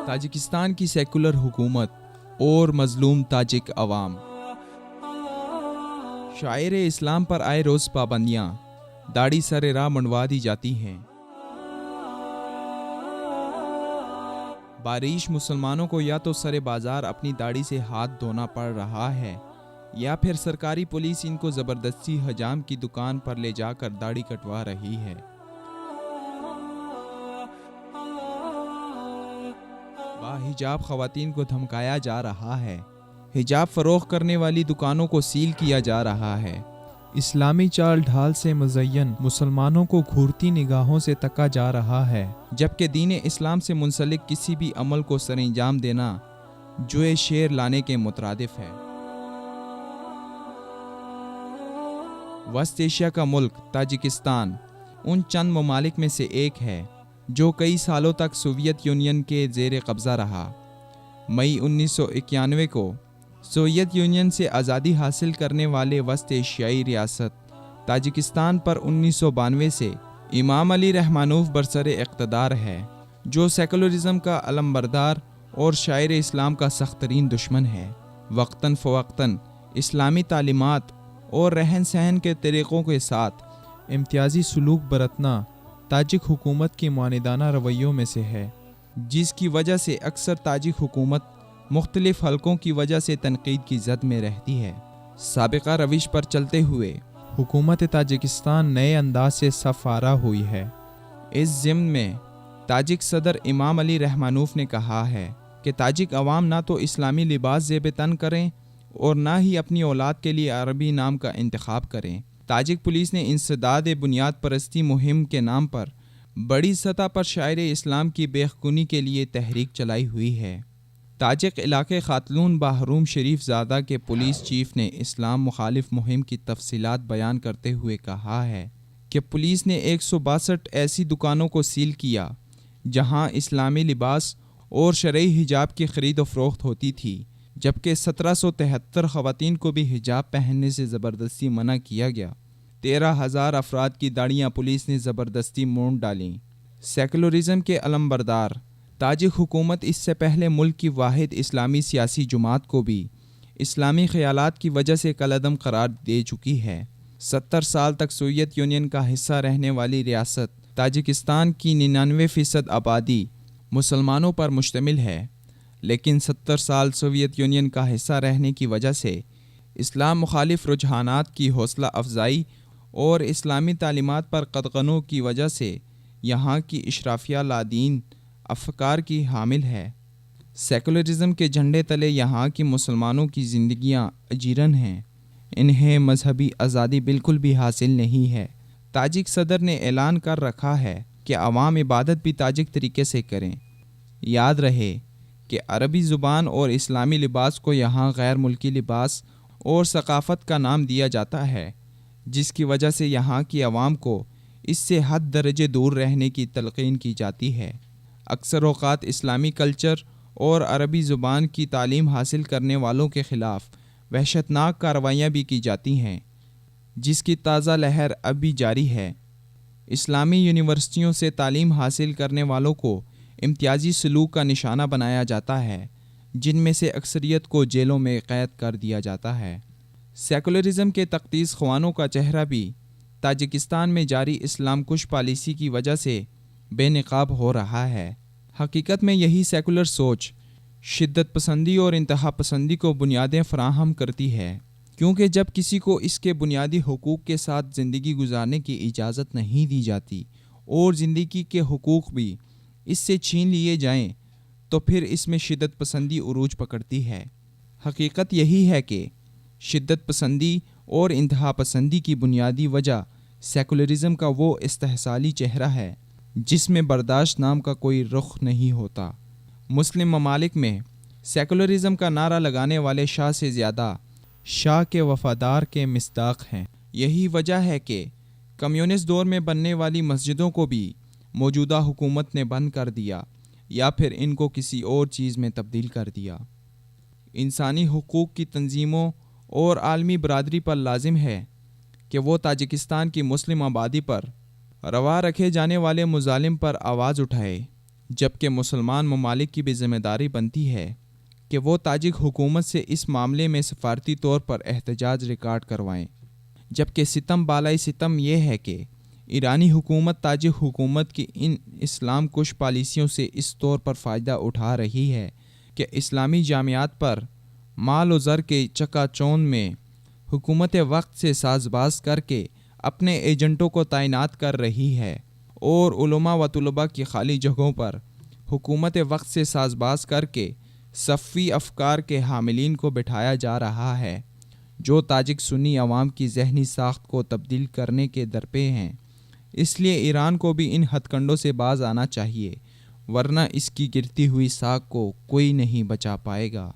Tajikistan کی secular حکومت اور مظلوم تاجک عوام۔ شاعر اسلام پر آئے روز پابندیاں، داڑھی سر راہ منڈوا دی جاتی ہیں۔ بارش مسلمانوں کو یا تو سر بازار اپنی داڑھی سے ہاتھ دھونا پڑ رہا ہے یا پھر سرکاری پولیس ان کو زبردستی حجام کی دکان پر لے جا کر داڑھی کٹوا رہی ہے۔ باحجاب خواتین کو دھمکایا جا رہا ہے۔ حجاب فروخت کرنے والی دکانوں کو سیل کیا جا رہا ہے۔ اسلامی چال ڈھال سے مزین مسلمانوں کو گھورتی نگاہوں سے تکا جا رہا ہے، جبکہ دین اسلام سے منسلک کسی بھی عمل کو سر انجام دینا جوئے شیر لانے کے مترادف ہے۔ وسط ایشیا کا ملک تاجکستان ان چند ممالک میں سے ایک ہے جو کئی سالوں تک سوویت یونین کے زیر قبضہ رہا۔ مئی 1991 کو سوویت یونین سے آزادی حاصل کرنے والے وسط ایشیائی ریاست تاجکستان پر 1992 سے امام علی رحمانوف برسر اقتدار ہے، جو سیکولرزم کا علمبردار اور شاعر اسلام کا سخت ترین دشمن ہے۔ وقتاً فوقتاً اسلامی تعلیمات اور رہن سہن کے طریقوں کے ساتھ امتیازی سلوک برتنا تاجک حکومت کی معاندانہ رویوں میں سے ہے، جس کی وجہ سے اکثر تاجک حکومت مختلف حلقوں کی وجہ سے تنقید کی زد میں رہتی ہے۔ سابقہ روش پر چلتے ہوئے حکومت تاجکستان نئے انداز سے صف آرا ہوئی ہے۔ اس ضمن میں تاجک صدر امام علی رحمانوف نے کہا ہے کہ تاجک عوام نہ تو اسلامی لباس زیب تن کریں اور نہ ہی اپنی اولاد کے لیے عربی نام کا انتخاب کریں۔ تاجک پولیس نے انسداد بنیاد پرستی مہم کے نام پر بڑی سطح پر شاعر اسلام کی بے خونی کے لیے تحریک چلائی ہوئی ہے۔ تاجک علاقے خاتون باہروم شریف زادہ کے پولیس چیف نے اسلام مخالف مہم کی تفصیلات بیان کرتے ہوئے کہا ہے کہ پولیس نے 162 ایسی دکانوں کو سیل کیا جہاں اسلامی لباس اور شرعی حجاب کی خرید و فروخت ہوتی تھی، جبکہ 1773 خواتین کو بھی حجاب پہننے سے زبردستی منع کیا گیا۔ 13,000 افراد کی داڑیاں پولیس نے زبردستی مونڈ ڈالیں۔ سیکولرزم کے علمبردار تاجک حکومت اس سے پہلے ملک کی واحد اسلامی سیاسی جماعت کو بھی اسلامی خیالات کی وجہ سے کالعدم قرار دے چکی ہے۔ 70 سال تک سوویت یونین کا حصہ رہنے والی ریاست تاجکستان کی 99% آبادی مسلمانوں پر مشتمل ہے، لیکن 70 سال سوویت یونین کا حصہ رہنے کی وجہ سے اسلام مخالف رجحانات کی حوصلہ افزائی اور اسلامی تعلیمات پر قدغنوں کی وجہ سے یہاں کی اشرافیہ لادین افکار کی حامل ہے۔ سیکولرزم کے جھنڈے تلے یہاں کی مسلمانوں کی زندگیاں اجیرن ہیں، انہیں مذہبی آزادی بالکل بھی حاصل نہیں ہے۔ تاجک صدر نے اعلان کر رکھا ہے کہ عوام عبادت بھی تاجک طریقے سے کریں۔ یاد رہے کہ عربی زبان اور اسلامی لباس کو یہاں غیر ملکی لباس اور ثقافت کا نام دیا جاتا ہے، جس کی وجہ سے یہاں کی عوام کو اس سے حد درجے دور رہنے کی تلقین کی جاتی ہے۔ اکثر اوقات اسلامی کلچر اور عربی زبان کی تعلیم حاصل کرنے والوں کے خلاف وحشتناک کارروائیاں بھی کی جاتی ہیں، جس کی تازہ لہر اب بھی جاری ہے۔ اسلامی یونیورسٹیوں سے تعلیم حاصل کرنے والوں کو امتیازی سلوک کا نشانہ بنایا جاتا ہے، جن میں سے اکثریت کو جیلوں میں قید کر دیا جاتا ہے۔ سیکولرزم کے تقدیس خوانوں کا چہرہ بھی تاجکستان میں جاری اسلام کش پالیسی کی وجہ سے بے نقاب ہو رہا ہے۔ حقیقت میں یہی سیکولر سوچ شدت پسندی اور انتہا پسندی کو بنیادیں فراہم کرتی ہے، کیونکہ جب کسی کو اس کے بنیادی حقوق کے ساتھ زندگی گزارنے کی اجازت نہیں دی جاتی اور زندگی کے حقوق بھی اس سے چھین لیے جائیں تو پھر اس میں شدت پسندی عروج پکڑتی ہے۔ حقیقت یہی ہے کہ شدت پسندی اور انتہا پسندی کی بنیادی وجہ سیکولرزم کا وہ استحصالی چہرہ ہے جس میں برداشت نام کا کوئی رخ نہیں ہوتا۔ مسلم ممالک میں سیکولرزم کا نعرہ لگانے والے شاہ سے زیادہ شاہ کے وفادار کے مصداق ہیں۔ یہی وجہ ہے کہ کمیونسٹ دور میں بننے والی مسجدوں کو بھی موجودہ حکومت نے بند کر دیا یا پھر ان کو کسی اور چیز میں تبدیل کر دیا۔ انسانی حقوق کی تنظیموں اور عالمی برادری پر لازم ہے کہ وہ تاجکستان کی مسلم آبادی پر روا رکھے جانے والے مظالم پر آواز اٹھائے جبکہ مسلمان ممالک کی بھی ذمہ داری بنتی ہے کہ وہ تاجک حکومت سے اس معاملے میں سفارتی طور پر احتجاج ریکارڈ کروائیں۔ جبکہ ستم بالائی ستم یہ ہے کہ ایرانی حکومت تاجک حکومت کی ان اسلام کش پالیسیوں سے اس طور پر فائدہ اٹھا رہی ہے کہ اسلامی جامعات پر مال و زر کے چکا چوند میں حکومت وقت سے ساز باز کر کے اپنے ایجنٹوں کو تعینات کر رہی ہے، اور علماء و طلباء کی خالی جگہوں پر حکومت وقت سے ساز باز کر کے صفی افکار کے حاملین کو بٹھایا جا رہا ہے جو تاجک سنی عوام کی ذہنی ساخت کو تبدیل کرنے کے درپے ہیں۔ اس لیے ایران کو بھی ان ہتھ کنڈوں سے باز آنا چاہیے، ورنہ اس کی گرتی ہوئی ساکھ کو کوئی نہیں بچا پائے گا۔